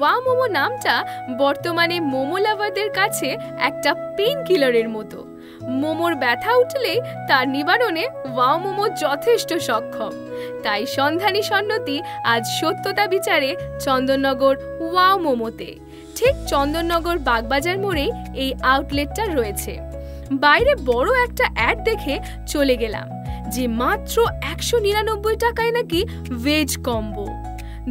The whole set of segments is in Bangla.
ওয়াও মোমো নামটা বর্তমানে মোমো লাভারদের কাছে একটা পেইন কিলারের মতো। মোমোর ব্যথা উঠলেই তার নিবারণে ওয়াও মোমো যথেষ্ট সক্ষম। তাই সন্ধানী সন্নতি আজ সত্যতা বিচারে চন্দননগর ওয়াও মোমোতে। ঠিক চন্দননগর বাগবাজার মোড়ে এই আউটলেটটা রয়েছে। বাইরে বড় একটা অ্যাড দেখে চলে গেলাম যে মাত্র 199 টাকায় নাকি ভেজ কম্বো।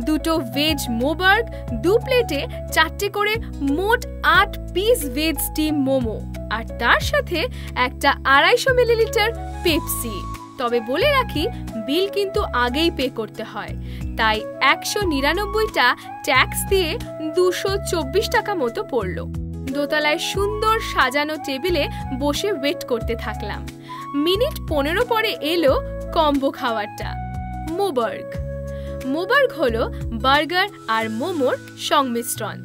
দুটো ভেজ মোবার্গ, 2 প্লেটে 4টে করে মোট 8 পিস ভেজ স্টিম মোমো, আর তার সাথে একটা 250 মিলিলিটার পেপসি। তবে বলে রাখি, বিল কিন্তু আগেই পে করতে হয়, তাই 199টা ট্যাক্স দিয়ে 224 টাকা মতো পড়ল। দোতলায় সুন্দর সাজানো টেবিলে বসে ওয়েট করতে থাকলাম। মিনিট 15 পরে এলো কম্বো খাবারটা, মোবার্গ। মোবার্গ হলো বার্গার আর মোমোর সংমিশ্রণ,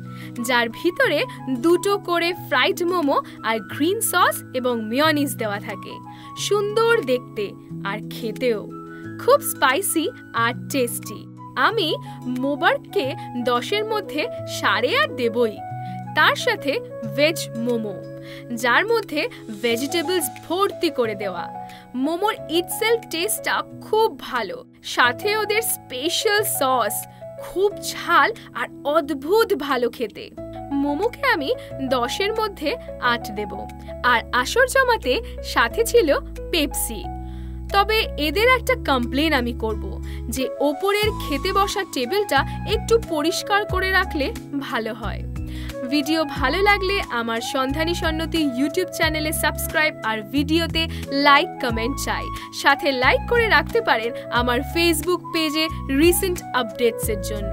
যার ভিতরে 2টো করে ফ্রাইড মোমো আর গ্রিন সস এবং মেয়োনিজ দেওয়া থাকে। সুন্দর দেখতে আর খেতেও খুব স্পাইসি আর টেস্টি। আমি মোবার্গকে 10-এর মধ্যে 8.5 দেবই। তার সাথে ভেজ মোমো, যার মধ্যে ভেজিটেবলস ভর্তি করে দেওয়া। মোমোর ইটসেলফ টেস্টটা খুব ভালো, সাথে ওদের স্পেশাল সস খুব ঝাল আর অদ্ভুত ভালো খেতে। মোমোকে আমি 10-এর মধ্যে 8 দেব। আর আসর জমাতে সাথে ছিল পেপসি। তবে এদের একটা কমপ্লেন আমি করব যে ওপরের খেতে বসা টেবিলটা একটু পরিষ্কার করে রাখলে ভালো হয়। ভিডিও ভালো লাগলে আমার সন্ধানী সন্নতি ইউটিউব চ্যানেলে সাবস্ক্রাইব আর ভিডিওতে লাইক কমেন্ট চাই। সাথে লাইক করে রাখতে পারেন আমার ফেসবুক পেজে রিসেন্ট আপডেটসের জন্য।